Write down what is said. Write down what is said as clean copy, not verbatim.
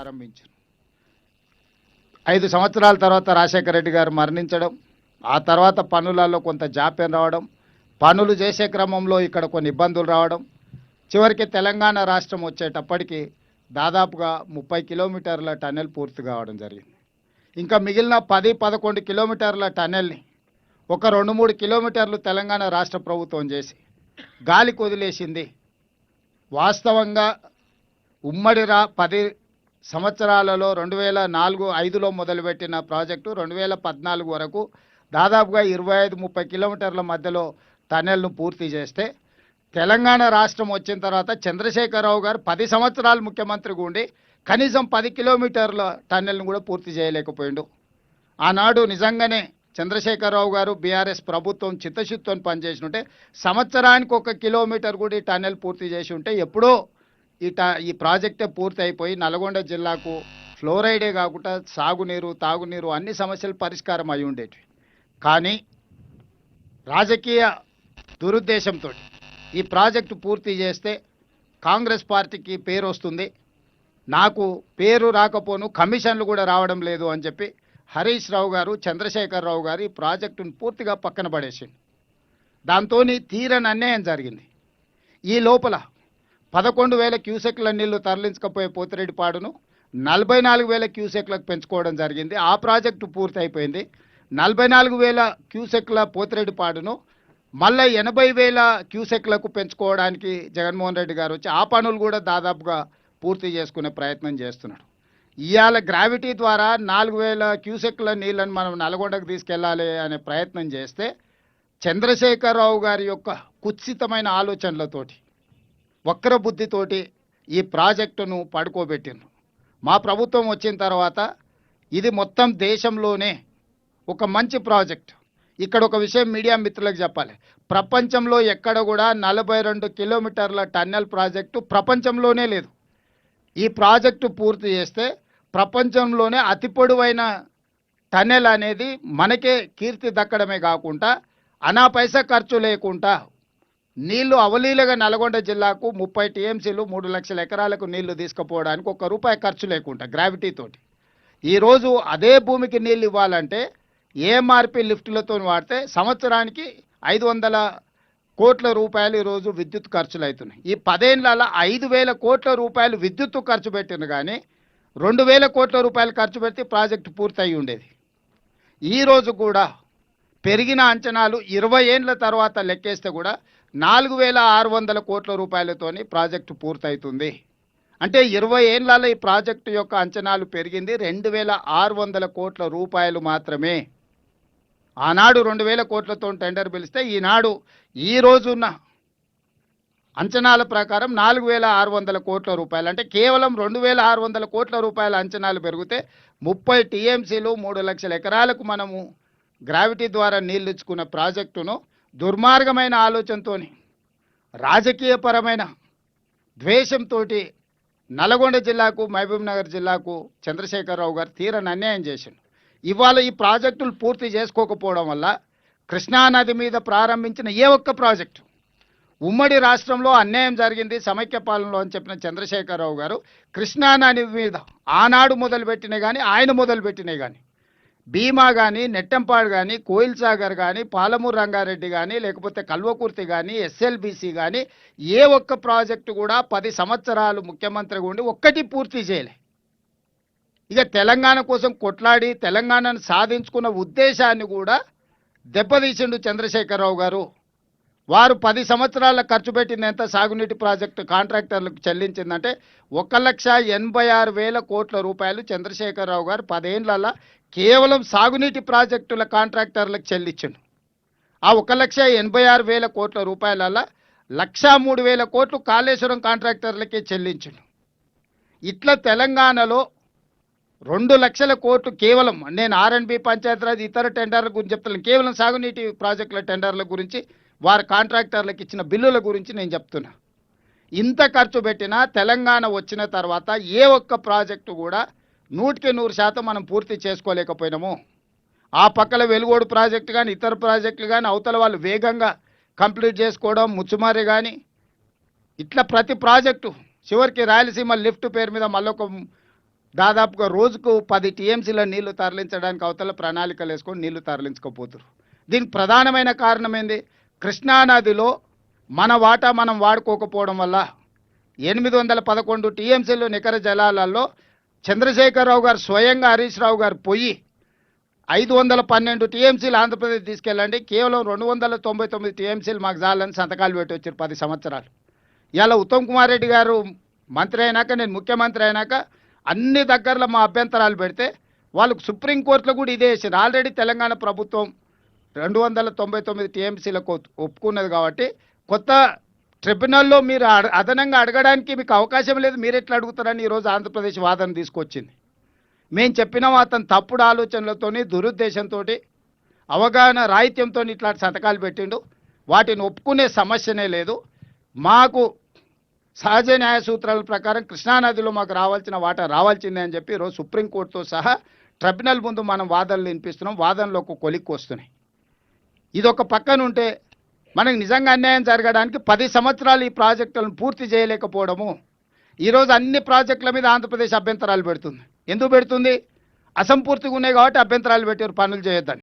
ప్రారంభించారు. 5 సంవత్సరాల తర్వాత రాజశేఖర రెడ్డి గారు మరణించడం, ఆ తర్వాత పనులలో కొంత జాప్యం రావడం, పనులు చేసే క్రమంలో ఇక్కడ కొన్ని ఇబ్బందులు రావడం, చివరికి తెలంగాణ రాష్ట్రం వచ్చేటప్పటికి దాదాపుగా 30 కిలోమీటర్ల టన్నెల్ పూర్తి కావడం జరిగింది. ఇంకా మిగిలిన 10-11 కిలోమీటర్ల టన్నెల్ని ఒక 2-3 కిలోమీటర్లు తెలంగాణ రాష్ట్ర ప్రభుత్వం చేసి గాలికి వదిలేసింది. వాస్తవంగా ఉమ్మడి 10 సంవత్సరాలలో 2004-05లో మొదలుపెట్టిన ప్రాజెక్టు 2014 వరకు దాదాపుగా 25-30 కిలోమీటర్ల మధ్యలో టన్నెల్ను పూర్తి చేస్తే, తెలంగాణ రాష్ట్రం వచ్చిన తర్వాత చంద్రశేఖరరావు గారు 10 సంవత్సరాలు ముఖ్యమంత్రిగా ఉండి కనీసం 10 కిలోమీటర్ల టన్నెల్ను కూడా పూర్తి చేయలేకపోయిండు. ఆనాడు నిజంగానే చంద్రశేఖరరావు గారు బీఆర్ఎస్ ప్రభుత్వం చిత్తశుద్ధితో పనిచేసి సంవత్సరానికి 1 కిలోమీటర్ కూడా ఈ టన్నెల్ పూర్తి చేసి ఉంటే ఎప్పుడో ఈ ప్రాజెక్టే పూర్తి అయిపోయి నల్గొండ జిల్లాకు ఫ్లోరైడే కాకుండా సాగునీరు, తాగునీరు అన్ని సమస్యలు పరిష్కారం అయి ఉండేవి. కానీ రాజకీయ దురుద్దేశంతో ఈ ప్రాజెక్టు పూర్తి చేస్తే కాంగ్రెస్ పార్టీకి పేరు వస్తుంది, నాకు పేరు రాకపోను కమిషన్లు కూడా రావడం లేదు అని చెప్పి హరీష్ రావు గారు, చంద్రశేఖరరావు గారు ఈ ప్రాజెక్టును పూర్తిగా పక్కన పడేసింది. దాంతో తీరని అన్యాయం జరిగింది. ఈ లోపల 11,000 క్యూసెక్ల నీళ్లు తరలించకపోయే పోతిరెడ్డిపాడును 44,000 క్యూసెక్లకు పెంచుకోవడం జరిగింది. ఆ ప్రాజెక్టు పూర్తి అయిపోయింది. 44,000 క్యూసెక్ల పోతిరెడ్డిపాడును మళ్ళీ 80,000 క్యూసెక్లకు పెంచుకోవడానికి జగన్మోహన్ రెడ్డి గారు వచ్చి ఆ పనులు కూడా దాదాపుగా పూర్తి చేసుకునే ప్రయత్నం చేస్తున్నాడు. ఇవాళ గ్రావిటీ ద్వారా 4,000 క్యూసెక్ల నీళ్ళని మనం నల్గొండకు తీసుకెళ్లాలి అనే ప్రయత్నం చేస్తే చంద్రశేఖరరావు గారి యొక్క కుత్సితమైన ఆలోచనలతోటి, వక్ర బుద్ధితోటి ఈ ప్రాజెక్టును పడుకోబెట్టిండ్రు. మా ప్రభుత్వం వచ్చిన తర్వాత ఇది మొత్తం దేశంలోనే ఒక మంచి ప్రాజెక్ట్. ఇక్కడ ఒక విషయం మీడియా మిత్రులకు చెప్పాలి, ప్రపంచంలో ఎక్కడ కూడా 42 కిలోమీటర్ల టన్నెల్ ప్రాజెక్టు ప్రపంచంలోనే లేదు. ఈ ప్రాజెక్టు పూర్తి చేస్తే ప్రపంచంలోనే అతి పొడవైన టన్నెల్ అనేది మనకే కీర్తి దక్కడమే కాకుండా అనా పైసా ఖర్చు లేకుండా నీళ్లు అవలీలగా నల్గొండ జిల్లాకు 30 టీఎంసీలు 3 లక్షల ఎకరాలకు నీళ్లు తీసుకుపోవడానికి ₹1 ఖర్చు లేకుండా గ్రావిటీతోటి ఈరోజు అదే భూమికి నీళ్ళు ఇవ్వాలంటే ఏఎంఆర్పి లిఫ్టులతో వాడితే సంవత్సరానికి 500 కోట్ల రూపాయలు ఈరోజు విద్యుత్ ఖర్చులు అవుతున్నాయి. ఈ 10 ఏళ్లలో 5,000 కోట్ల రూపాయలు విద్యుత్ ఖర్చు పెట్టిన కానీ 2,000 కోట్ల రూపాయలు ఖర్చు పెడితే ప్రాజెక్టు పూర్తయి ఉండేది. ఈరోజు కూడా పెరిగిన అంచనాలు 20 ఏళ్ల తర్వాత లెక్కేస్తే కూడా 4,600 కోట్ల రూపాయలతోని ప్రాజెక్టు పూర్తవుతుంది. అంటే 20 ఏళ్లలో ఈ ప్రాజెక్టు యొక్క అంచనాలు పెరిగింది 2,600 కోట్ల రూపాయలు మాత్రమే. ఆనాడు 2,000 కోట్లతో టెండర్ పిలిస్తే ఈనాడు ఈ రోజున్న అంచనాల ప్రకారం 4,600 కోట్ల రూపాయలు, అంటే కేవలం 2,600 కోట్ల రూపాయల అంచనాలు పెరిగితే 30 టీఎంసీలు 3 లక్షల ఎకరాలకు మనము గ్రావిటీ ద్వారా నీళ్ళు ఇచ్చుకున్న ప్రాజెక్టును దుర్మార్గమైన ఆలోచనతో, రాజకీయపరమైన ద్వేషంతో నల్గొండ జిల్లాకు, మహబూబ్ నగర్ జిల్లాకు చంద్రశేఖరరావు గారు తీరని అన్యాయం చేశారు. ఇవాళ ఈ ప్రాజెక్టులు పూర్తి చేసుకోకపోవడం వల్ల కృష్ణానది మీద ప్రారంభించిన ఏ ఒక్క ప్రాజెక్టు ఉమ్మడి రాష్ట్రంలో అన్యాయం జరిగింది సమైక్య పాలనలో అని చెప్పిన చంద్రశేఖరరావు గారు కృష్ణానది మీద ఆనాడు మొదలుపెట్టినాయి కానీ, ఆయన మొదలుపెట్టినాయి కానీ, భీమా కానీ, నెట్టంపాడు కానీ, కోయిల్ సాగర్ కానీ, పాలమూరు రంగారెడ్డి కానీ, లేకపోతే కల్వకుర్తి కానీ, ఎస్ఎల్బీసీ కానీ ఏ ఒక్క ప్రాజెక్టు కూడా 10 సంవత్సరాలు ముఖ్యమంత్రిగా ఉండి ఒక్కటి పూర్తి చేయలే. ఇక తెలంగాణ కోసం కొట్లాడి తెలంగాణను సాధించుకున్న ఉద్దేశాన్ని కూడా దెబ్బతీసిండు చంద్రశేఖరరావు గారు. వారు 10 సంవత్సరాల ఖర్చు పెట్టినంత సాగునీటి ప్రాజెక్టు కాంట్రాక్టర్లకు చెల్లించిందంటే 1,86,000 కోట్ల రూపాయలు చంద్రశేఖరరావు గారు 10 ఏళ్లలో కేవలం సాగునీటి ప్రాజెక్టుల కాంట్రాక్టర్లకు చెల్లించిండు. ఆ 1,86,000 కోట్ల రూపాయలలో 1,03,000 కోట్లు కాళేశ్వరం కాంట్రాక్టర్లకే చెల్లించిండు. ఇట్లా తెలంగాణలో 2 లక్షల కోట్లు కేవలం, నేను ఆర్ఎండ్బి పంచాయతీరాజ్ ఇతర టెండర్ల గురించి చెప్తాను, కేవలం సాగునీటి ప్రాజెక్టుల టెండర్ల గురించి వారి కాంట్రాక్టర్లకు ఇచ్చిన బిల్లుల గురించి నేను చెప్తున్నా. ఇంత ఖర్చు పెట్టినా తెలంగాణ వచ్చిన తర్వాత ఏ ఒక్క ప్రాజెక్టు కూడా 100% మనం పూర్తి చేసుకోలేకపోయినాము. ఆ పక్కల వెలుగోడు ప్రాజెక్టు కానీ, ఇతర ప్రాజెక్టులు కానీ అవతల వాళ్ళు వేగంగా కంప్లీట్ చేసుకోవడం, ముచ్చుమారి కానీ ఇట్లా ప్రతి ప్రాజెక్టు చివరికి రాయలసీమ లిఫ్ట్ పేరు మీద మళ్ళొక దాదాపుగా రోజుకు 10 టీఎంసీల నీళ్లు తరలించడానికి అవతల ప్రణాళికలు వేసుకొని నీళ్లు తరలించకపోతున్నారు. దీనికి ప్రధానమైన కారణం ఏంది? కృష్ణానదిలో మన వాటా మనం వాడుకోకపోవడం వల్ల 811 టీఎంసీలు నికర జలాలలో చంద్రశేఖరరావు గారు స్వయంగా హరీష్ రావు గారు పోయి 512 టీఎంసీలు ఆంధ్రప్రదేశ్ తీసుకెళ్ళండి, కేవలం 299 టీఎంసీలు మాకు చాలని సంతకాలు పెట్టి వచ్చారు 10 సంవత్సరాలు. ఇలా ఉత్తమ్ కుమార్ రెడ్డి గారు మంత్రి అయినాక, నేను ముఖ్యమంత్రి అయినాక అన్ని దగ్గరలో మా అభ్యంతరాలు పెడితే వాళ్ళకు సుప్రీంకోర్టులో కూడా ఇదే వేసారు. ఆల్రెడీ తెలంగాణ ప్రభుత్వం 299 టీఎంసీలకు ఒప్పుకున్నది కాబట్టి కొత్త ట్రిబ్యునల్లో మీరు అదనంగా అడగడానికి మీకు అవకాశం లేదు, మీరు ఎట్లా అడుగుతారని ఈరోజు ఆంధ్రప్రదేశ్ వాదన తీసుకొచ్చింది. మేము చెప్పినాం అతను తప్పుడు ఆలోచనలతోని దురుద్దేశంతో అవగాహన రాహిత్యంతో ఇట్లాంటి సంతకాలు పెట్టిండు. వాటిని ఒప్పుకునే సమస్యనే లేదు. మాకు సహజ న్యాయ సూత్రాల ప్రకారం కృష్ణానదిలో మాకు రావాల్సిన వాటా రావాల్సిందే అని చెప్పి ఈరోజు సుప్రీంకోర్టుతో సహా ట్రిబ్యునల్ ముందు మనం వాదనలు వినిపిస్తున్నాం. వాదనలు ఒక కొలిక్కి వస్తున్నాయి. ఇదొక పక్కన ఉంటే మనకు నిజంగా అన్యాయం జరగడానికి 10 సంవత్సరాలు ఈ ప్రాజెక్టులను పూర్తి చేయలేకపోవడము, ఈరోజు అన్ని ప్రాజెక్టుల మీద ఆంధ్రప్రదేశ్ అభ్యంతరాలు పెడుతుంది. ఎందుకు పెడుతుంది? అసంపూర్తిగా ఉన్నాయి కాబట్టి అభ్యంతరాలు పెట్టారు, పనులు చేయొద్దని.